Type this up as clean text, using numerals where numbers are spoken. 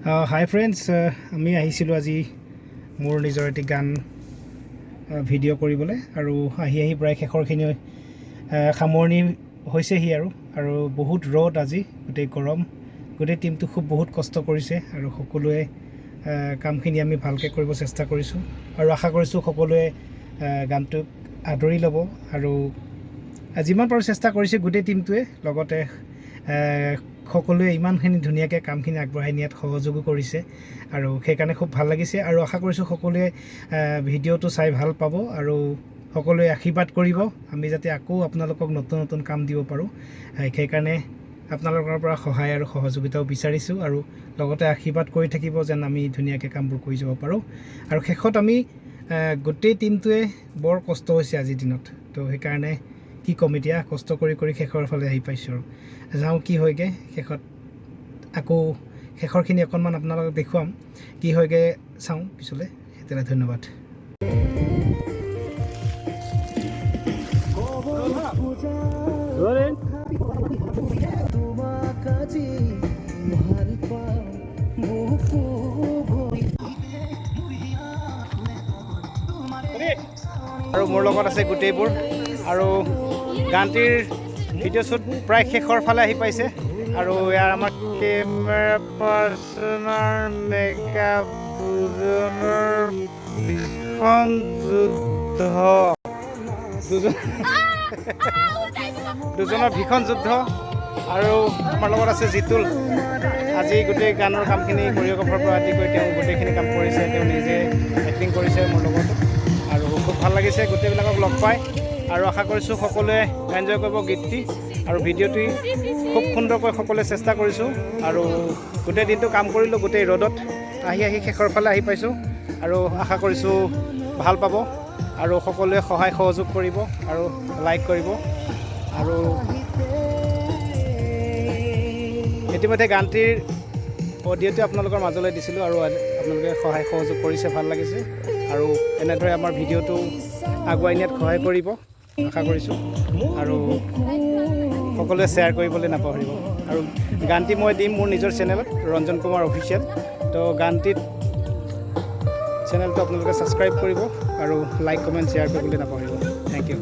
হাই friends, আমি আহিছিলোঁ আজি মোৰ নিজৰ এটি গান ভিডিঅ' কৰিবলৈ আৰু আহি প্ৰায় শেষৰখিনি সামৰণি হৈছেহি আৰু বহুত ৰ'দ আজি, গোটেই গৰম, গোটেই টিমটো খুব বহুত কষ্ট কৰিছে আৰু সকলোৱে কামখিনি আমি ভালকৈ কৰিব চেষ্টা কৰিছোঁ আৰু আশা কৰিছোঁ সকলোৱে গানটোক আদৰি ল'ব আৰু যিমান পাৰোঁ চেষ্টা কৰিছে গোটেই টিমটোৱে, লগতে সকলোৱে ইমানখিনি ধুনীয়াকৈ কামখিনি আগবঢ়াই নিয়াত সহযোগো কৰিছে আৰু সেইকাৰণে খুব ভাল লাগিছে আৰু আশা কৰিছোঁ সকলোৱে ভিডিঅ'টো চাই ভাল পাব আৰু সকলোৱে আশীৰ্বাদ কৰিব আমি যাতে আকৌ আপোনালোকক নতুন নতুন কাম দিব পাৰোঁ। সেইকাৰণে আপোনালোকৰ পৰা সহায় আৰু সহযোগিতাও বিচাৰিছোঁ আৰু লগতে আশীৰ্বাদ কৰি থাকিব যেন আমি ধুনীয়াকৈ কামবোৰ কৰি যাব পাৰোঁ। আৰু শেষত আমি গোটেই টিমটোৱে বৰ কষ্ট হৈছে আজিৰ দিনত, তো সেইকাৰণে কি ক'ম, এতিয়া কষ্ট কৰি শেষৰ ফালে আহি পাইছোঁ আৰু যাওঁ কি হয়গৈ শেষত। আকৌ শেষৰখিনি অকণমান আপোনালোকক দেখুৱাম কি হয়গৈ, চাওঁ পিছলৈ। তেতিয়াহ'লে ধন্যবাদ। আৰু মোৰ লগত আছে গোটেইবোৰ আৰু গানটিৰ ভিডিঅ' শ্বুট প্ৰায় শেষৰ ফালে আহি পাইছে আৰু ইয়াৰ আমাৰ কেমেৰা পাৰ্চনৰ মেকআপ দুজনৰ ভীষণ যুদ্ধ আৰু আমাৰ লগত আছে জিতুল। আজি গোটেই গানৰ কামখিনি কৰিঅগ্ৰাফাৰৰ পৰা আদি কৰি তেওঁ গোটেইখিনি কাম কৰিছে, তেওঁ নিজে এক্টিং কৰিছে মোৰ লগত আৰু খুব ভাল লাগিছে গোটেইবিলাকক লগ পাই আৰু আশা কৰিছোঁ সকলোৱে এনজয় কৰিব গীতটি আৰু ভিডিঅ'টি খুব সুন্দৰকৈ সকলোৱে চেষ্টা কৰিছোঁ আৰু গোটেই দিনটো কাম কৰিলোঁ গোটেই ৰ'দত, আহি শেষৰ ফালে আহি পাইছোঁ আৰু আশা কৰিছোঁ ভাল পাব আৰু সকলোৱে সহায় সহযোগ কৰিব আৰু লাইক কৰিব আৰু ইতিমধ্যে গানটিৰ অডিঅ'টো আপোনালোকৰ মাজলৈ দিছিলোঁ আৰু আপোনালোকে সহায় সহযোগ কৰিছে, ভাল লাগিছে আৰু এনেদৰে আমাৰ ভিডিঅ'টো আগুৱাই নিয়াত সহায় কৰিব আশা কৰিছোঁ আৰু সকলোৱে শ্বেয়াৰ কৰিবলৈ নাপাহৰিব। আৰু গানটি মই দিম মোৰ নিজৰ চেনেলত, ৰঞ্জন কুমাৰ অফিচিয়েল, তো গানটিত চেনেলটো আপোনালোকে ছাবস্ক্ৰাইব কৰিব আৰু লাইক কমেণ্ট শ্বেয়াৰ কৰিবলৈ নাপাহৰিব। Thank U.